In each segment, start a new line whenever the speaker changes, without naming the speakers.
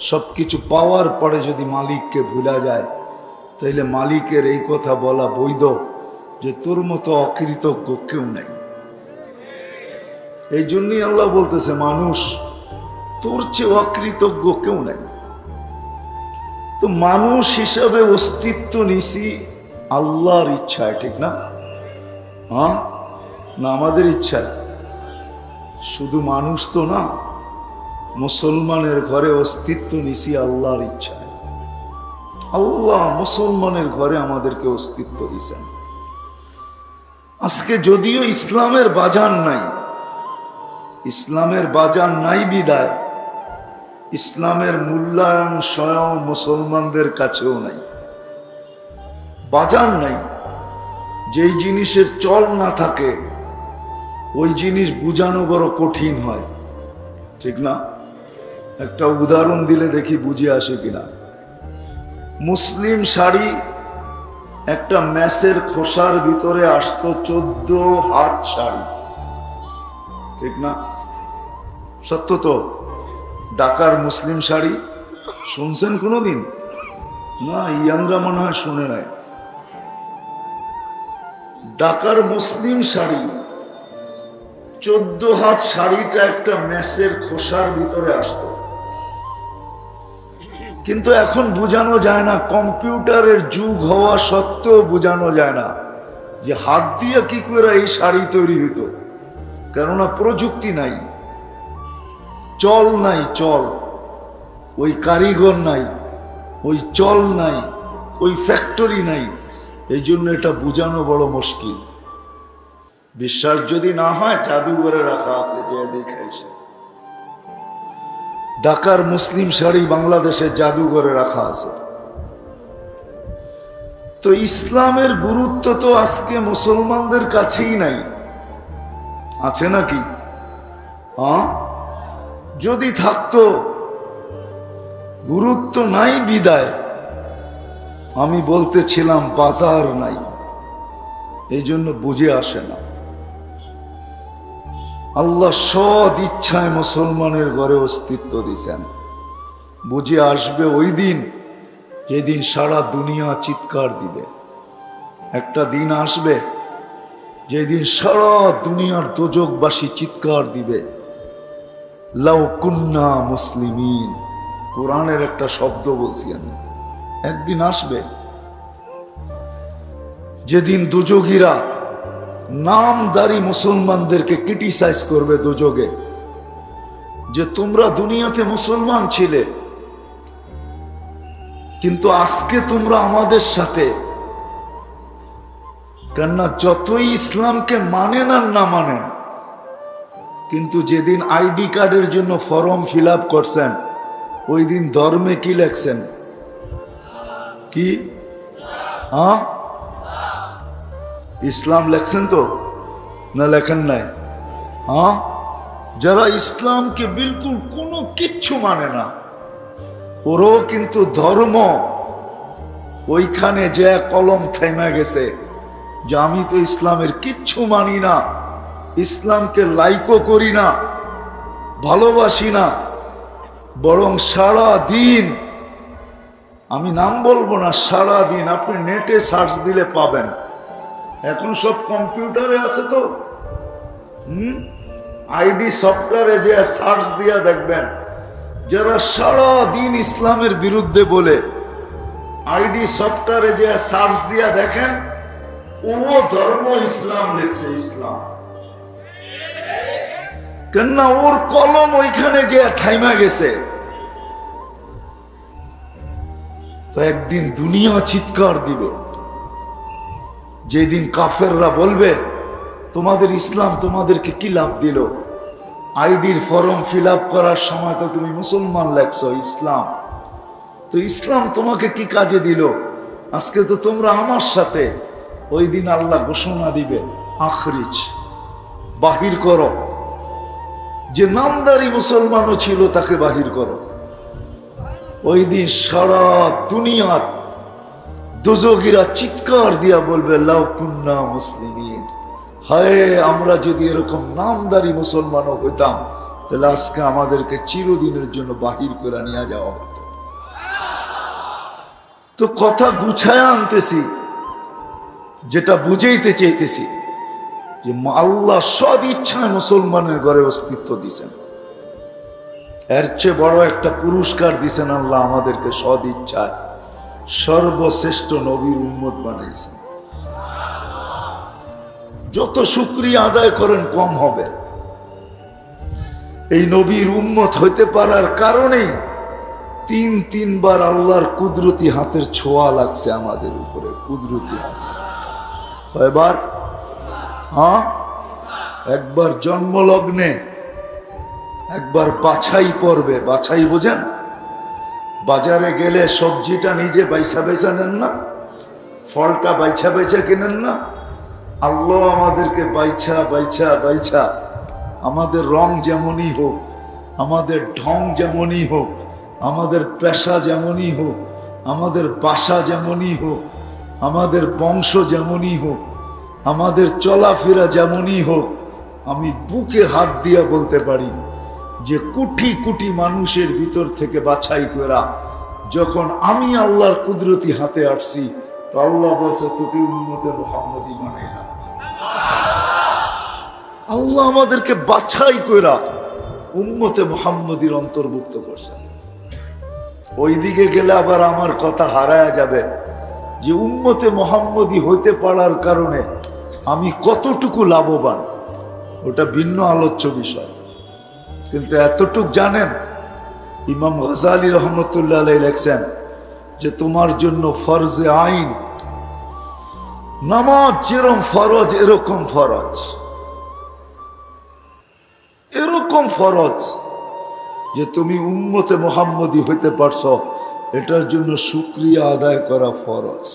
সবকিছু পাওয়ার পরে যদি মালিককে ভুলা যায়, তাইলে মালিকের এই কথা বলা বৈধ যে তোর মতো অকৃতজ্ঞ কেউ নাই। এই জন্যই আল্লাহ বলতেছে, মানুষ তোর চেয়ে অকৃতজ্ঞ কেউ নাই। তো মানুষ হিসাবে অস্তিত্ব নিছি আল্লাহর ইচ্ছায়, ঠিক না? হ্যাঁ না আমাদের ইচ্ছায়? শুধু মানুষ তো না, মুসলমানের ঘরে অস্তিত্ব নিছি আল্লাহর ইচ্ছায়। আল্লাহ মুসলমানের ঘরে আমাদেরকে অস্তিত্ব দিয়েছেন। আজকে যদিও ইসলামের বাজার নাই, ইসলামের বাজার নাই বিদায় ইসলামের মূল্যায়ন স্বয়ং মুসলমানদের কাছেও নাই। বাজার নাই, যেই জিনিসের চল না থাকে ওই জিনিস বুঝানো বড় কঠিন হয়, ঠিক না? একটা উদাহরণ দিলে দেখি বুঝে আসে কিনা। মুসলিম শাড়ি একটা ম্যাসের খোসার ভিতরে আসতো 14 হাত শাড়ি, ঠিক না? সত্য তো? ঢাকার মুসলিম শাড়ি শুনছেন কোনোদিন? না, ইয়াংরা মনে হয় শুনে নাই। ঢাকার মুসলিম শাড়ি 14 হাত শাড়িটা একটা ম্যাসের খোসার ভিতরে আসতো। কিন্তু এখন বোঝানো যায় না, কম্পিউটারের যুগ হওয়া সত্ত্বেও বোঝানো যায় না যে হাত দিয়ে কি করে এই শাড়ি তৈরি হইতো। কেননা প্রযুক্তি নাই, চল নাই, চল ওই কারিগর নাই, ওই চল নাই, ওই ফ্যাক্টরি নাই। এই জন্য এটা বোঝানো বড় মুশকিল। বিশ্বাস যদি না হয়, জাদুঘরে রাখা আছে, যে দেখাইছে। ঢাকার মুসলিম শাড়ি বাংলাদেশের জাদুঘরে রাখা আছে। তো ইসলামের গুরুত্ব তো আজকে মুসলমানদের কাছেই নাই, আছে নাকি? হ্যাঁ, যদি থাকতো, গুরুত্ব নাই বিদায় আমি বলতেছিলাম বাজার নাই, এই জন্য বুঝে আসে না। আল্লাহ সৎ ইচ্ছায় মুসলমানের ঘরে অস্তিত্ব দিয়েছেন। বুঝে আসবে ওই দিন, যেদিন সারা দুনিয়া চিৎকার দিবে। একটা দিন আসবে যেদিন সারা দুনিয়ার দোজখবাসী চিৎকার দিবে, লাউ কুন্না মুসলিমিন। কোরআনের একটা শব্দ বলছি আমি। একদিন আসবে যেদিন দোজখীরা নামদারি মুসলমানদেরকে ক্রিটিসাইজ করবে দোজখে, যে তোমরা দুনিয়াতে মুসলমান ছিলে, কিন্তু আজকে তোমরা আমাদের সাথে। কেননা যতই ইসলামকে মানেন আর না মানেন, কিন্তু যেদিন আইডি কার্ডের জন্য ফর্ম ফিল আপ করছেন, ওই দিন ধর্মে কি লেখছেন? কি? হ্যাঁ, ইসলাম লেখছেন তো, না লেখেন নাই? হ্যাঁ, যারা ইসলামকে বিলকুল কোনো কিচ্ছু মানে না, ওরও কিন্তু ধর্ম ওইখানে যে কলম থেমে গেছে যে আমি তো ইসলামের কিচ্ছু মানি না, ইসলামকে লাইকও করি না, ভালোবাসি না, বরং সারা দিন, আমি নাম বলবো না, সারা দিন আপনি নেটে সার্চ দিলে পাবেন। এখন সব কম্পিউটারে আছে তো, আইডি সফটওয়্যারে যে সার্চ দিয়া দেখবেন, যারা সারা দিন ইসলামের বিরুদ্ধে বলে, আইডি সফটওয়্যারে যে সার্চ দিয়া দেখেন, ও ধর্ম ইসলাম লিখছে, ইসলাম। কেননা ওর কলম ওইখানে যে থাইমা গেছে। তো একদিন দুনিয়া চিৎকার দিবে, যেদিন কাফেররা বলবে তোমাদের ইসলাম তোমাদেরকে কি লাভ দিল? আইডির ফর্ম ফিল আপ করার সময় তো তুমি মুসলমান লেখছো, ইসলাম। তো ইসলাম তোমাকে কি কাজে দিল? আজকে তো তোমরা আমার সাথে। ওই দিন আল্লাহ ঘোষণা দিবে, আখরিজ, বাহির করো। যে নামদারি মুসলমানও ছিল তাকে বাহির করো। ওই দিন সারা দুনিয়ার দোজখীরা চিৎকার দিয়া বলবে, লাউ কুন্না মুসলিমিন। হায়, আমরা যদি এরকম নামদারি মুসলমানও হইতাম তাহলে আজকে আমাদেরকে চিরদিনের জন্য বাহির করে নিয়ে যাওয়া হতো। তো কথা গুছায় আনতেছি, যেটা বুঝাইতে চাইতেছি যে আল্লাহ সদ ইচ্ছায় মুসলমানের ঘরে অস্তিত্ব দিছেন। এর চেয়ে বড় একটা পুরস্কার দিছেন আল্লাহ আমাদেরকে, সদ ইচ্ছায় সর্বশ্রেষ্ঠ নবীর উম্মত বানাইছেন। যত শুকরিয়া আদায় করেন কম হবে। এই নবীর উম্মত হইতে পারার কারণেই তিনবার আল্লাহর কুদরতি হাতের ছোঁয়া লাগছে আমাদের উপরে। কুদরতি হাত কয়বার? হ্যাঁ, একবার জন্মলগ্নে, একবার বাছাই পর্বে। বাছাই বোঝেন? বাজারে গেলে সবজিটা নিজে বাইছা বাইছা নেন না, ফলটা বাইছা বাইছা কিনেন না? আল্লাহ আমাদেরকে বাইছা বাইছা বাইছা, আমাদের রং যেমনই হোক, আমাদের ঢং যেমনই হোক, আমাদের পেশা যেমনই হোক, আমাদের বাসা যেমনই হোক, আমাদের বংশ যেমনই হোক, আমাদের চলাফেরা যেমনই হোক, আমি বুকে হাত দিয়া বলতে পারি যে কোটি কোটি মানুষের ভিতর থেকে বাছাই করা যখন আমি আল্লাহর কুদরতি হাতে আসছি, তো আল্লাহ বলছে তোকে উম্মতে মুহাম্মদী বানাইলাম। আল্লাহ আমাদেরকে বাছাই করা উম্মতে মুহাম্মদীর অন্তর্ভুক্ত করছেন। ওইদিকে গেলে আবার আমার কথা হারায়া যাবে যে উম্মতে মুহাম্মদী হইতে পারার কারণে আমি কতটুকু লাভবান, ওটা ভিন্ন আলোচ্য বিষয়। কিন্তু এতটুক জানেন, ইমাম গাজালি রহমতুল্লাহ আলাইহি লেখছেন যে তোমার জন্য ফরজে আইন, নামাজ যেরকম ফরজ এরকম ফরজ, এরকম ফরজ যে তুমি উম্মতে মুহাম্মদী হইতে পারছো, এটার জন্য শুকরিয়া আদায় করা ফরজ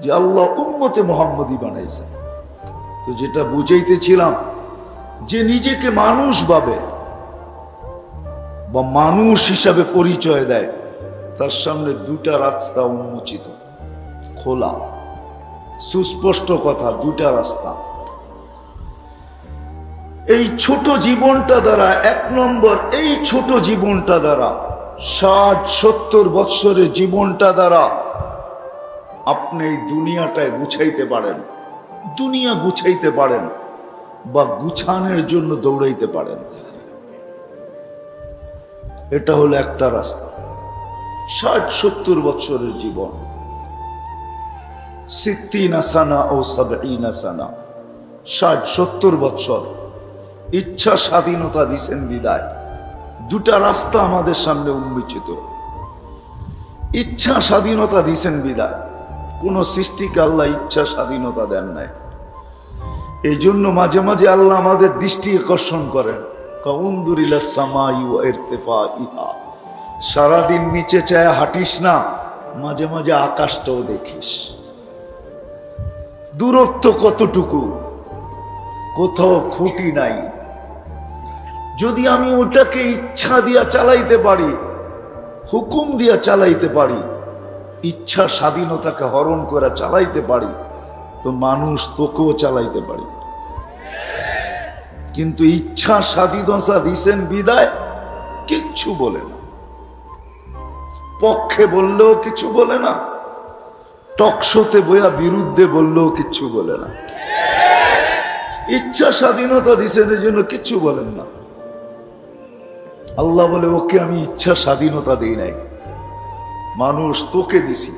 যে আল্লাহ উম্মতে মুহাম্মদী বানাইছে। তো যেটা বুঝাইতেছিলাম যে নিজেকে মানুষ ভাবে বা মানুষ হিসাবে পরিচয় দেয়, তার সামনে দুটা রাস্তা উন্মোচিত, খোলা, সুস্পষ্ট কথা, দুটা রাস্তা। এই ছোট জীবনটা দ্বারা, এক নম্বর এই ছোট জীবনটা দ্বারা, 60-70 বৎসরের জীবনটা দ্বারা আপনি এই দুনিয়াটায় গুছাইতে পারেন, দুনিয়া গুছাইতে পারেন বা গুছানোর জন্য দৌড়াইতে পারেন। এটা হলো একটা রাস্তা। 60-70 বৎসরের জীবন, 60 সানা ও 70 সানা, 60-70 বৎসর ইচ্ছা স্বাধীনতা দিছেন বিদায়। দুটা রাস্তা আমাদের সামনে উন্মোচিত। ইচ্ছা স্বাধীনতা দিছেন বিদায়, কোন সৃষ্টিকে আল্লাহ ইচ্ছা স্বাধীনতা দেন নাই। এই জন্য মাঝে মাঝে আল্লাহ আমাদের দৃষ্টি আকর্ষণ করেন, সারাদিন নিচে চায় হাঁটিস না, মাঝে মাঝে আকাশটাও দেখিস। দূরত্ব কতটুকু, কোথাও খুঁটি নাই। যদি আমি ওটাকে ইচ্ছা দিয়া চালাইতে পারি, হুকুম দিয়া চালাইতে পারি, ইচ্ছা স্বাধীনতাকে হরণ করে চালাইতে পারি, তো মানুষ তোকেও চালাইতে পারি। কিন্তু ইচ্ছা স্বাধীনতা দিছেন বিদায় কিচ্ছু বলে না, পক্ষে বললেও কিছু বলে না, টকশোতে বইয়া বিরুদ্ধে বললেও কিচ্ছু বলে না। ইচ্ছা স্বাধীনতা দিছেন এই জন্য কিচ্ছু বলেন না। আল্লাহ বলে ওকে আমি ইচ্ছা স্বাধীনতা দিই নাই, মানুষ তোকে দিছি।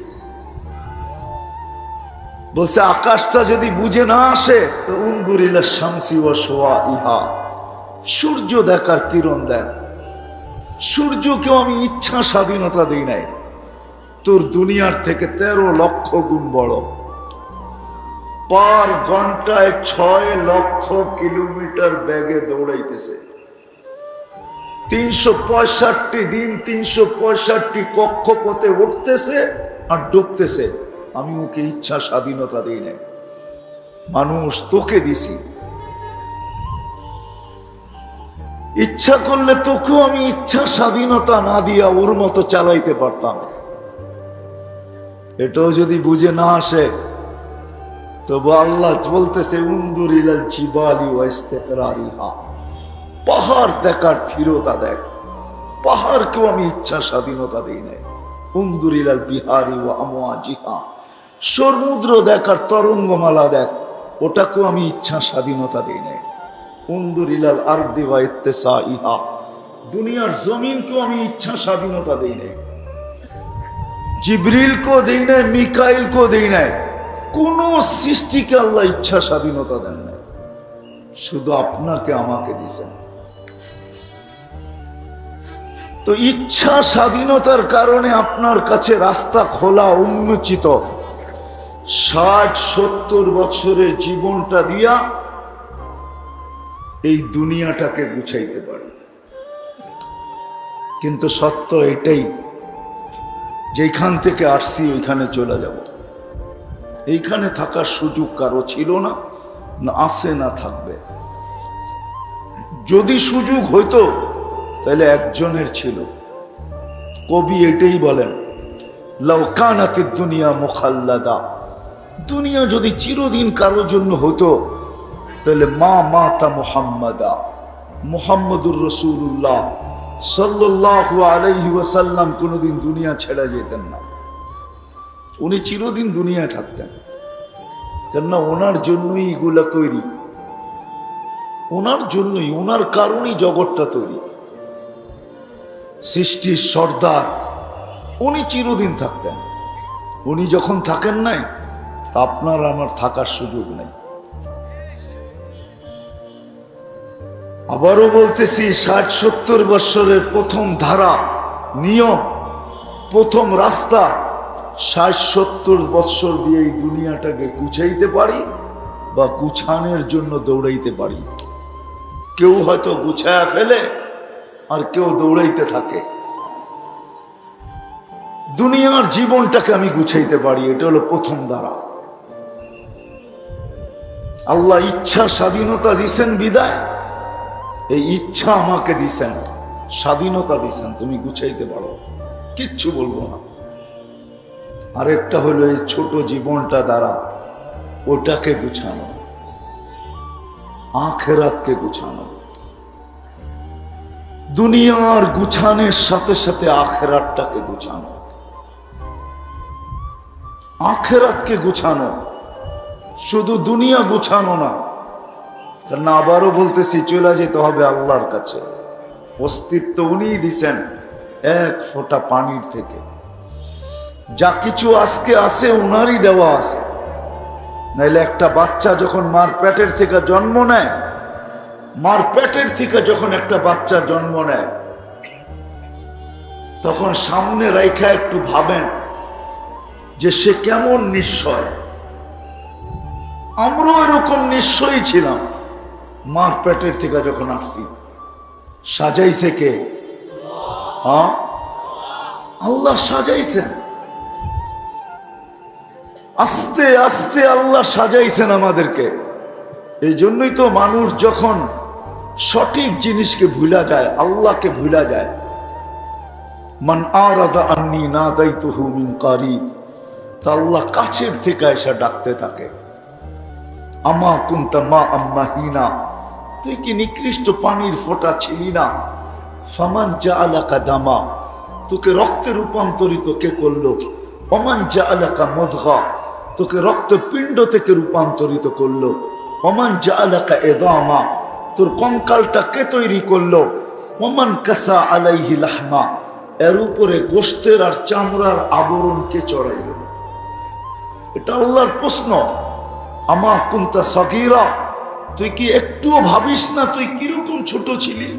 বলছে আকাশটা যদি বুঝে না আসে তো উনদুরিলা শামসি ওয়া শুআইহা, সূর্য দেখার কিরণ দেখ। সূর্যকেও আমি ইচ্ছা স্বাধীনতা দিই নাই, তোর দুনিয়ার থেকে 13 লক্ষ গুণ বড়। পার ঘন্টায় 6 লক্ষ কিলোমিটার বেগে দৌড়াইতেছে, 365 দিন 365 কক্ষপথে উঠতেছে আর ডুবতেছে। আমি ওকে ইচ্ছা স্বাধীনতা দিই নাই, মানুষ তোকে দিছি। ইচ্ছা করলে তোকেও আমি ইচ্ছা স্বাধীনতা না দিয়া ওর মতো চালাইতে পারতাম। এটাও যদি বুঝে না আসে, তবে আল্লাহ বলতেছে উনদুর ইলাল জিবালি ওয়া ইস্তিকরারিহা, পাহাড় দেখার ধীরতা দেখ, পাহাড়কেও আমি ইচ্ছা স্বাধীনতা দিই নাই। উন্দুরিলাল বিহারি ও আমওয়াজিহা, সমুদ্র দেখার তরঙ্গমালা দেখ, ওটাকেও আমি ইচ্ছা স্বাধীনতা দিই নাই। উন্দুরিলাল আরদি ওয়া ইত্তিসাইহা, দুনিয়ার জমিনকেও আমি ইচ্ছা স্বাধীনতা দিই নাই। জিবরিলকেও দেই নাই, মিকাইলকেও দেই নাই। কোন সৃষ্টিকে আল্লাহ ইচ্ছা স্বাধীনতা দেন নাই, শুধু আপনাকে আমাকে দিয়েছেন। তো ইচ্ছা স্বাধীনতার কারণে আপনার কাছে রাস্তা খোলা, উন্মোচিত। 60-70 বছরের জীবনটা দিয়া এই দুনিয়াটাকে গুছাইতে পারে। কিন্তু সত্য এটাই, যেখান থেকে আসছি ওইখানে চলে যাব। এইখানে থাকার সুযোগ কারো ছিল না, না আছে না থাকবে। যদি সুযোগ হইতো তাহলে একজনের ছিল। কবি এটাই বলেন, লাউ কানাতিদ দুনিয়া মুখাল্লাদা, দুনিয়া যদি চিরদিন কারোর জন্য হতো তাহলে মা মাতা মুহাম্মাদা, মুহাম্মদুর রাসূলুল্লাহ সাল্লাল্লাহু আলাইহি ওয়াসাল্লাম কোনোদিন দুনিয়া ছেড়ে যেতেন না। উনি চিরদিন দুনিয়ায় থাকতেন, কেননা ওনার জন্যই এগুলা তৈরি, ওনার জন্যই, ওনার কারণেই জগৎটা তৈরি। সৃষ্টির সর্দার উনি চিরদিন থাকতেন। উনি যখন থাকেন নাই, তা আপনার আমার থাকার সুযোগ নেই। আবারও বলতেছি, 60-70 বছরের প্রথম ধারা, নিয়ম, প্রথম রাস্তা, 60-70 বছর দিয়ে এই দুনিয়াটাকে গুছাইতে পারি বা গুছানোর জন্য দৌড়াইতে পারি। কেউ হয়তো গুছায়া ফেলে আর কেউ দৌড়াইতে থাকে। দুনিয়ার জীবনটাকে আমি গুছাইতে পারি, এটা হলো প্রথম ধারা। আল্লাহ ইচ্ছা স্বাধীনতা দিছেন বিদায়, এই ইচ্ছা আমাকে দিছেন, স্বাধীনতা দিছেন, তুমি গুছাইতে পারো, কিচ্ছু বলবো না। আরেকটা হলো এই ছোট জীবনটা দ্বারা ওটাকে গুছানো, আখিরাতকে গুছানো। দুনিয়ার গুছানোর সাথে সাথে আখিরাতটাকে গুছানো, আখিরাতকে গুছানো, শুধু দুনিয়া গুছানো না। কারণ আবারও বলতেছি, চলে যেতে হবে আল্লাহর কাছে। অস্তিত্ব উনিই দিছেন এক ফোঁটা পানির থেকে। যা কিছু আজকে আছে উনারই দেওয়া আছে। নাইলে একটা বাচ্চা যখন মার পেটের থেকে জন্ম নেয়, মার পেটের থেকে যখন একটা বাচ্চা জন্ম নেয়, তখন সামনে রাইখা একটু ভাবেন যে সে কেমন নিশ্চয়। আমরাও এরকম নিশ্চয়ই ছিলাম মার পেটের থেকে যখন আসছি। সাজাইছে কে? হ্যাঁ, আল্লাহ সাজাইছেন। আস্তে আস্তে আল্লাহ সাজাইছেন আমাদেরকে। এই জন্যই তো মানুষ যখন সঠিক জিনিসকে ভুলা যায়, আল্লাহকে ভুলা যায়। মান আরাদা আন্নি নাদাইতুহু মিন কারিব, তা আল্লাহ কাছের থেকে এসে ডাকতে থাকে। আমা কুনতা মা আম্মাহিনা, তুই কি নিকৃষ্ট পানির ফোঁটা ছিলি না? ফামান জাআলাকা দামা, তোকে রক্তে রূপান্তরিত কে করলো? ওমান জাআলাকা মুদগা, তোকে রক্তপিণ্ড থেকে রূপান্তরিত করলো। ওমান জাআলাকা ইযামা, তোর কঙ্কালটা কে তৈরি করলো? ওমান কাসা আলাইহি লাহমা, এর উপরে গোশতের আর চামড়ার আবরণ কে চড়াইল? এটা আল্লাহর প্রশ্ন। আমা কুনতা সাগীরা, তুই কি একটুও ভাবিস না তুই কিরকম ছোট ছিলি?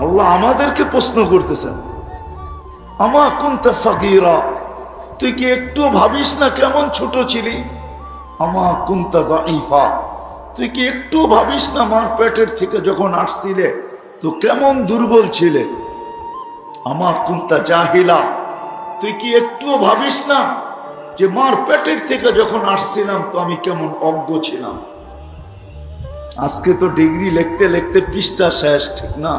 আল্লাহ আমাদেরকে প্রশ্ন করতেছেন, আমা কুনতা সাগীরা, তুই কি একটুও ভাবিস না কেমন ছোট ছিলি? আমা কুনতা দাঈফা, তুই কি একটুও ভাবিস না মার পেটের থেকে যখন আসছিলে তো কেমন দুর্বল ছিলে? আমা কুনতা জাহিলা, তুই কি একটুও ভাবিস না যে মার পেটের থেকে যখন আসছিলাম তো আমি কেমন অজ্ঞ ছিলাম? আজকে তো ডিগ্রি লিখতে লিখতে পৃষ্ঠা শেষ, ঠিক না?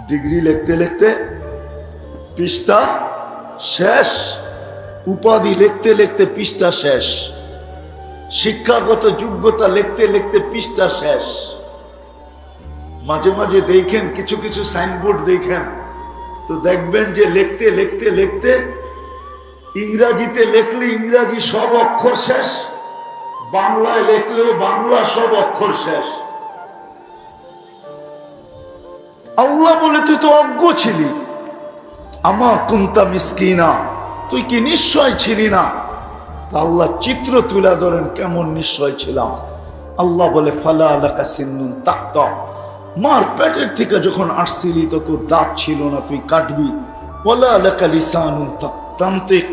ডিগ্রি লিখতে লিখতে পৃষ্ঠা শেষ, উপাধি লিখতে লিখতে পৃষ্ঠা শেষ। শিক্ষাগত যোগ্যতা লিখতে লিখতে পৃষ্ঠা শেষ। মাঝে মাঝে দেখেন কিছু কিছু সাইনবোর্ড দেখেন তো দেখবেন যে লিখতে লিখতে লিখতে ইংরাজিতে লিখলে ইংরাজি সব অক্ষর শেষ, বাংলায় লিখলেও বাংলা সব অক্ষর শেষ। আল্লাহ বলে তুই তো অজ্ঞ ছিলি, আমা কুনতা মিসকিনা, তুই কি নিশ্চয় ছিলি না? আল্লাহ চিত্র তুলে ধরেন কেমন নিশ্চয় ছিলাম। আল্লাহ বলে ফালা লাকা সিন্নুন তাকতা, মার পেটের থেকে যখন আসছিলি তো তোর দাঁত ছিল না, তুই কাটবি। ওয়ালা লাকা লিসানুন তানতিক,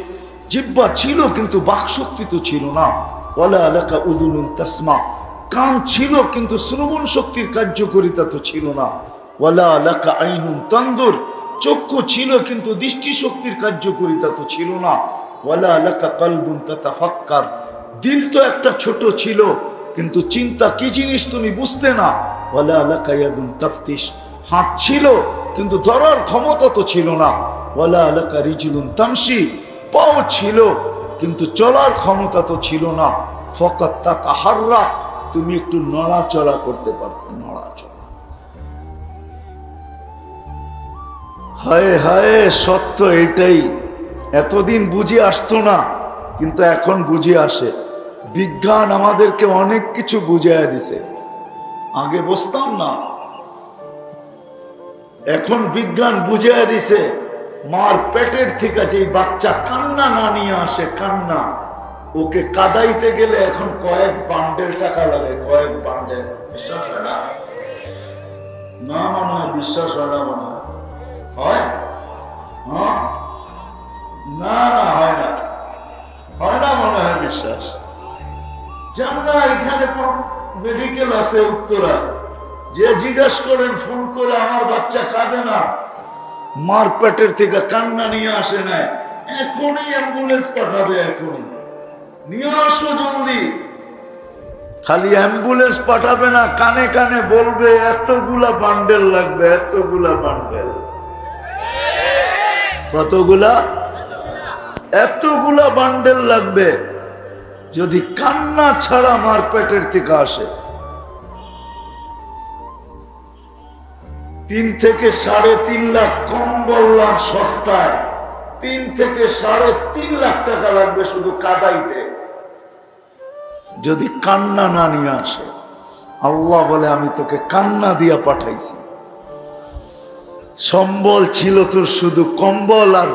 জিহ্বা ছিল কিন্তু বাকশক্তি তো ছিল না। ওয়ালা লাকা উযুনুন তাসমা, কান ছিল কিন্তু শ্রবণ শক্তির কার্যকারিতা তো ছিল না। ওয়ালা লাকা আইনুন তানদুর, চক্ষু ছিল কিন্তু দৃষ্টি শক্তির কার্যকারিতা তো ছিল না। ওয়ালা লাকা কলবুন তাতাফাক্কার, দিল তো একটা ছোট ছিল কিন্তু চিন্তা কি জিনিস তুমি বুঝতে না। ওয়ালা লাকা ইয়াদুন তাফতিশ, হাত ছিল কিন্তু ধরার ক্ষমতা তো ছিল না। ওয়ালা লাকা রিজলুন তামশি, পাও ছিল কিন্তু চলার ক্ষমতা তো ছিল না। ফাকাত তাতাহাররা, তুমি একটু নড়াচড়া করতে পারতে, নড়াচড়া। হায় হায়, সত্য এটাই। এতদিন বুঝে আসতো না কিন্তু এখন বুঝে আসে। বিজ্ঞান আমাদেরকে অনেক কিছু বুঝিয়ে দিছে, আগে বুঝতাম না, এখন বিজ্ঞান বুঝিয়ে দিছে। মার পেটের থেকে যে বাচ্চা কান্না না নিয়ে আসে, কান্না, ওকে কাদাইতে গেলে এখন কয়েক বান্ডেল টাকা লাগে, কয়েক বান্ডেল। বিশ্বাস হয় না? না মনে হয়, বিশ্বাস হয় না মনে হয়। হয়? হ্যাঁ, না না হয় না, হয় না মনে হয় বিশ্বাস। জান না, এখানে কোন মেডিকেল আছে উত্তরা, যে জিজ্ঞাস করেন ফোন করে, আমার বাচ্চা কাঁদে না, মার পেটের থেকে কান্না নিয়ে আসে নাই, এখনই অ্যাম্বুলেন্স পাঠাবে, এখনই নিয়ে আসো জলদি। খালি অ্যাম্বুলেন্স পাঠাবে না, কানে কানে বলবে এতগুলা বান্ডেল লাগবে, এতগুলা বান্ডেল। কতগুলা? এতগুলা বান্ডেল লাগবে যদি কান্না ছাড়া মার পেটের থেকে আসে। 3 থেকে 3.5 লাখ, কম বললাম সস্তায়, 3 থেকে 3.5 লাখ টাকা লাগবে শুধু কাদাইতে, যদি কান্না না নিয়ে আসে। আল্লাহ বলে আমি তোকে কান্না দিয়া পাঠাইছি। সম্বল ছিল তোর শুধু কম্বল, আর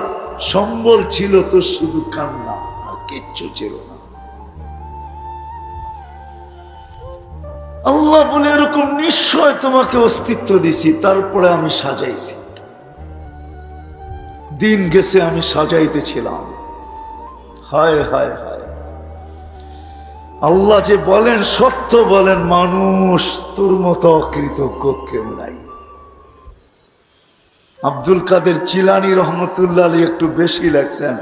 সম্বল ছিল তোর শুধু কান্না, আর কিচ্ছু ছিল না। আল্লাহ বলে এরকম নিশ্চয় তোমাকে অস্তিত্ব দিছি, তারপরে আমি সাজাইছি। দিন গেছে আমি সাজাইতেছিলাম। হায় হায় হায়, আল্লাহ যে বলেন সত্য বলেন, মানুষ তোর মতো অকৃতজ্ঞ কেউ নাই। আব্দুল কাদের চিলানী রহমতুল্লাহ আলী একটু বেশি লাগছেন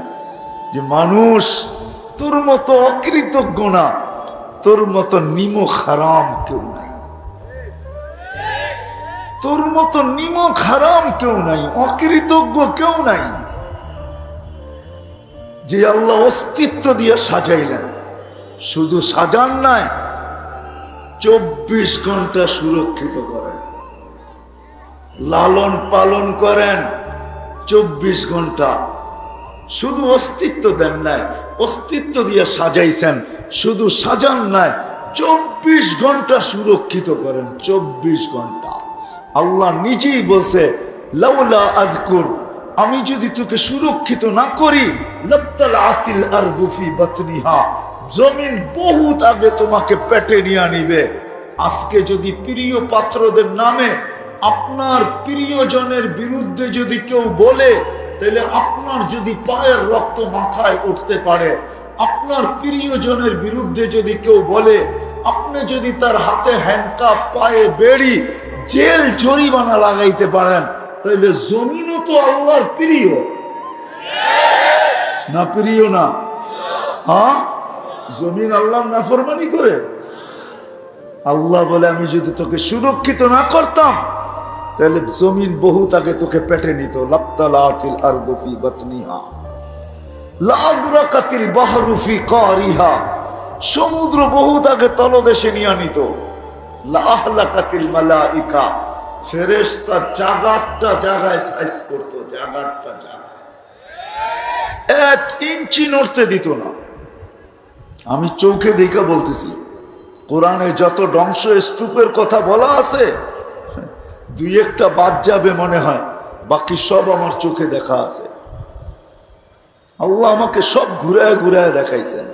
যে মানুষ তোর মতো অকৃতজ্ঞ না, তোর মতো নিমক হারাম কেউ নাই, তোর মতো নিমক হারাম কেউ নাই, অকৃতজ্ঞ কেউ নাই। যে আল্লাহ অস্তিত্ব দিয়ে সাজাইলেন, শুধু সাজান নাই, 24 ঘন্টা সুরক্ষিত করেন, লালন পালন করেন 24 ঘন্টা। শুধু অস্তিত্ব দেন নাই, অস্তিত্ব দিয়ে সাজাইছেন, শুধু সাজান নাই, 24 ঘন্টা সুরক্ষিত করেন, 24 ঘন্টা। আল্লাহ নিজেই বলছে লাউলা আযকুর, আমি যদি তোকে সুরক্ষিত না করি, লাত্তালাতিল আরদু ফি বাতনিহা, জমিন বহুত আগে তোমাকে পেটে নিয়ে নিবে। আজকে যদি প্রিয় পাত্রদের নামে আপনার প্রিয়জনের বিরুদ্ধে যদি কেউ বলে, তাহলে আপনার যদি পায়ের রক্ত মাথায় উঠতে পারে। আপনার প্রিয়জনের বিরুদ্ধে যদি কেউ বলে, আপনি যদি তার হাতে হ্যান্ডকাপ, পায়ে বেড়ি, জেল জরিমানা লাগাইতে পারেন, তাহলে জমিনও তো আল্লাহর প্রিয় না? প্রিয় না? হ্যাঁ, জমিন আল্লাহর নাফরমানি করে। আল্লাহ বলে আমি যদি তোকে সুরক্ষিত না করতাম, তাহলে জমিন বহুত আগে তোকে পেটে নিত। লাত্তালাতিল আরদু ফি বাতনিহা লাআদরাকাতিল বাহরু ফি কারিহা, সমুদ্র বহুত আগে তলদেশে নিয়ে নিত। লাহলাকাতিল মালাইকা, ফেরেশতা জাগারটা জায়গায় সাইজ করতো, জাগারটা জায়গায় 1 ইঞ্চি নড়তে দিত না। আমি চোখে দেখা বলতেছি, কোরআনে যত ধ্বংস স্তূপের কথা বলা আছে 2-1টা বাদ যাবে মনে হয়, বাকি সব আমার চোখে দেখা আছে। আল্লাহ আমাকে সব ঘুরায় ঘুরায় দেখাইছেন।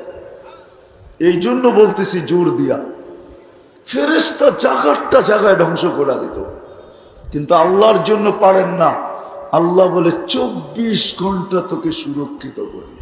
এই জন্য বলতেছি জোর দিয়া, ফেরেশতা জাগারটা জায়গায় ধ্বংস করে দিত, কিন্তু আল্লাহর জন্য পারেন না। আল্লাহ বলে 24 ঘন্টা তোকে সুরক্ষিত করি।